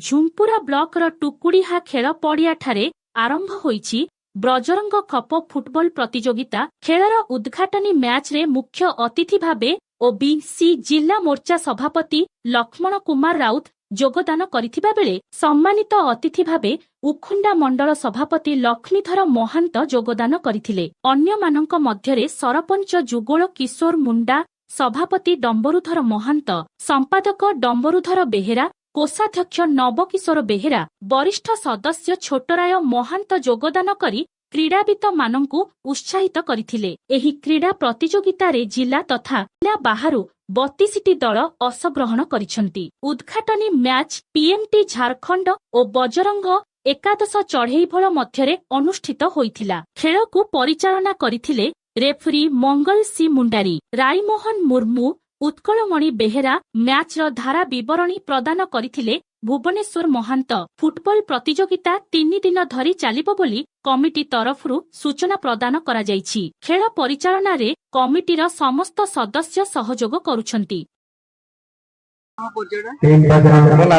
ଝୁମ୍ପୁରା ବ୍ଲକର ଟୁକୁଡ଼ିହା ଖେଳ ପଡ଼ିଆଠାରେ ଆରମ୍ଭ ହୋଇଛି ବ୍ରଜରଙ୍ଗ କପ ଫୁଟବଲ ପ୍ରତିଯୋଗିତା। ଖେଳର ଉଦ୍ଘାଟନୀ ମ୍ୟାଚରେ ମୁଖ୍ୟ ଅତିଥି ଭାବେ ଓବିସି ଜିଲ୍ଲା ମୋର୍ଚ୍ଚା ସଭାପତି ଲକ୍ଷ୍ମଣ କୁମାର ରାଉତ ଯୋଗଦାନ କରିଥିବା ବେଳେ ସମ୍ମାନିତ ଅତିଥି ଭାବେ ଉଖୁଣ୍ଡା ମଣ୍ଡଳ ସଭାପତି ଲକ୍ଷ୍ମୀଧର ମହାନ୍ତ ଯୋଗଦାନ କରିଥିଲେ। ଅନ୍ୟମାନଙ୍କ ମଧ୍ୟରେ ସରପଞ୍ଚ ଯୁଗଳ କିଶୋର ମୁଣ୍ଡା, ସଭାପତି ଡମ୍ବରୁଧର ମହାନ୍ତ, ସମ୍ପାଦକ ଡମ୍ବରୁଧର ବେହେରା, କୋଷାଧ୍ୟକ୍ଷ ନବକିଶୋର ବେହେରା, ବରିଷ୍ଠ ସଦସ୍ୟ ଛୋଟରାୟ ମହାନ୍ତ ଯୋଗଦାନ କରି କ୍ରୀଡ଼ାବିତମାନଙ୍କୁ ଉତ୍ସାହିତ କରିଥିଲେ। ଏହି କ୍ରୀଡ଼ା ପ୍ରତିଯୋଗିତାରେ ଜିଲ୍ଲା ତଥା ଜିଲ୍ଲା ବାହାରୁ 32ଟି ଦଳ ଅଂଶଗ୍ରହଣ କରିଛନ୍ତି। ଉଦ୍ଘାଟନୀ ମ୍ୟାଚ୍ ପିଏମ୍ଟି ଝାରଖଣ୍ଡ ଓ ବଜରଙ୍ଗ ଏକାଦଶ ଚଢେଇଭୋଳ ମଧ୍ୟରେ ଅନୁଷ୍ଠିତ ହୋଇଥିଲା। ଖେଳକୁ ପରିଚାଳନା କରିଥିଲେ ରେଫରୀ ମଙ୍ଗଲ ସି ମୁଣ୍ଡାରୀ, ରାଇମୋହନ ମୁର୍ମୁ, ଉତ୍କଳମଣି ବେହେରା। ମ୍ୟାଚ୍ର ଧାରା ବିବରଣୀ ପ୍ରଦାନ କରିଥିଲେ ଭୁବନେଶ୍ୱର ମହାନ୍ତ। ଫୁଟବଲ ପ୍ରତିଯୋଗିତା 3 ଦିନ ଧରି ଚାଲିବ ବୋଲି କମିଟି ତରଫରୁ ସୂଚନା ପ୍ରଦାନ କରାଯାଇଛି। ଖେଳ ପରିଚାଳନାରେ କମିଟିର ସମସ୍ତ ସଦସ୍ୟ ସହଯୋଗ କରୁଛନ୍ତି।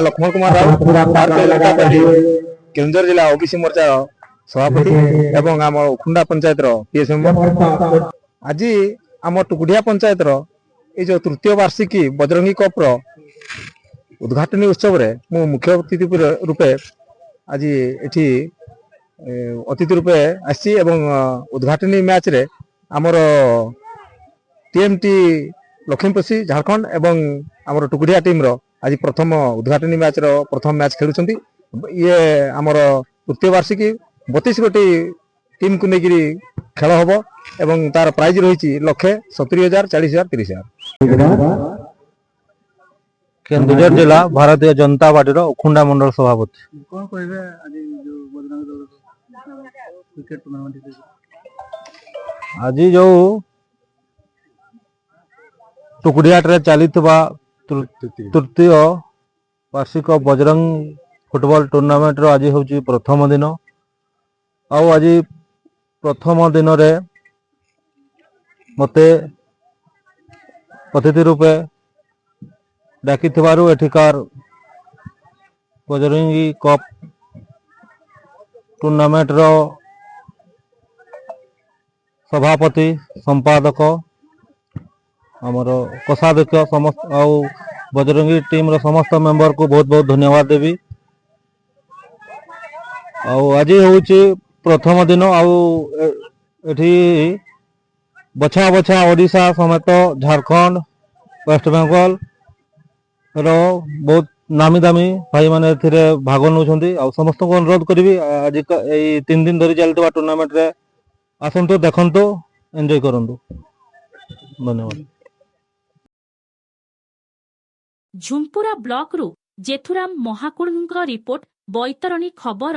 ଲକ୍ଷ୍ମଣ କୁମାର ରାଉତ, କେନ୍ଦୁଝର ଜିଲ୍ଲା ଓବିସି ମୋର୍ଚ୍ଚା ସଭାପତି ଏବଂ ଆମ ଉଖୁଣ୍ଡା ପଞ୍ଚାୟତର ପିଏସ୍ ମେମ୍ବର। ଆଜି ଆମ ଟୁକୁଡ଼ିଆ ପଞ୍ଚାୟତର ଏଇ ଯୋଉ ତୃତୀୟ ବାର୍ଷିକୀ ବଜରଙ୍ଗୀ କପ୍ର ଉଦ୍ଘାଟନୀ ଉତ୍ସବରେ ମୁଁ ମୁଖ୍ୟ ଅତିଥି ରୂପେ ଆଜି ଏଠି ଅତିଥି ରୂପେ ଆସିଛି ଏବଂ ଉଦ୍ଘାଟନୀ ମ୍ୟାଚରେ ଆମର ଟିଏମ୍ଟି ଲକ୍ଷ୍ମୀପୋଷି ଝାରଖଣ୍ଡ ଏବଂ ଆମର ଟୁକୁଡ଼ିଆ ଟିମ୍ର ଆଜି ପ୍ରଥମ ଉଦ୍ଘାଟନୀ ମ୍ୟାଚର ପ୍ରଥମ ମ୍ୟାଚ୍ ଖେଳୁଛନ୍ତି। ଇଏ ଆମର ତୃତୀୟ ବାର୍ଷିକୀ 32 ଗୋଟି ଟିମ୍କୁ ନେଇକିରି ଖେଳ ହବ ଏବଂ ତାର ପ୍ରାଇଜ ରହିଛି 1,70,000, 40,000, 30,000। କେନ୍ଦୁଝର ଜିଲ୍ଲା ଭାରତୀୟ ଜନତା ପାର୍ଟିର ଉଖୁଣ୍ଡା ମଣ୍ଡଳ ସଭାପତି। କଣ କହିବେ ଆଜି ଯୋଉ ବଜରଙ୍ଗ ଦଳ କ୍ରିକେଟ ଟୁର୍ଣ୍ଣାମେଣ୍ଟ? ଆଜି ଯୋଉ ଟୁକୁଡ଼ିଆଠାରେ ଚାଲିଥିବା ତୃତୀୟ ବାର୍ଷିକ ବଜରଙ୍ଗ ଫୁଟବଲ ଟୁର୍ଣ୍ଣାମେଣ୍ଟର ଆଜି ହେଉଛି ପ୍ରଥମ ଦିନ। ଆଉ ଆଜି ପ୍ରଥମ ଦିନରେ ମୋତେ ଅତିଥି ରୂପେ ଡାକିଥିବାରୁ ଏଠିକାର ବଜରଙ୍ଗୀ କପ୍ ଟୁର୍ଣ୍ଣାମେଣ୍ଟର ସଭାପତି, ସମ୍ପାଦକ, ଆମର କୋଷାଧ୍ୟକ୍ଷ ସମସ୍ତ ଆଉ ବଜରଙ୍ଗୀ ଟିମ୍ର ସମସ୍ତ ମେମ୍ବରକୁ ବହୁତ ବହୁତ ଧନ୍ୟବାଦ ଦେବି। ଆଉ ଆଜି ହେଉଛି ପ୍ରଥମ ଦିନ। ଆଉ ଏଠି ବଛା ବଛା ଓଡ଼ିଶା ସମେତ ଝାରଖଣ୍ଡ, ୱେଷ୍ଟବେଙ୍ଗଲ ର ବହୁତ ନାମୀ ଦାମୀ ଭାଇମାନେ ଏଥିରେ ଭାଗ ନେଉଛନ୍ତି। ଆଉ ସମସ୍ତଙ୍କୁ ଅନୁରୋଧ କରିବି ଆଜି ଏଇ 3 ଦିନ ଧରି ଚାଲିଥିବା ଟୁର୍ଣ୍ଣାମେଣ୍ଟରେ ଆସନ୍ତୁ, ଦେଖନ୍ତୁ, ଏନ୍ଜୟ କରନ୍ତୁ। ଧନ୍ୟବାଦ। ଝୁମ୍ପୁରା ବ୍ଲକରୁ ଜେଥୁରାମ ମହାକୁଳଙ୍କ ରିପୋର୍ଟ, ବୈତରଣୀ ଖବର।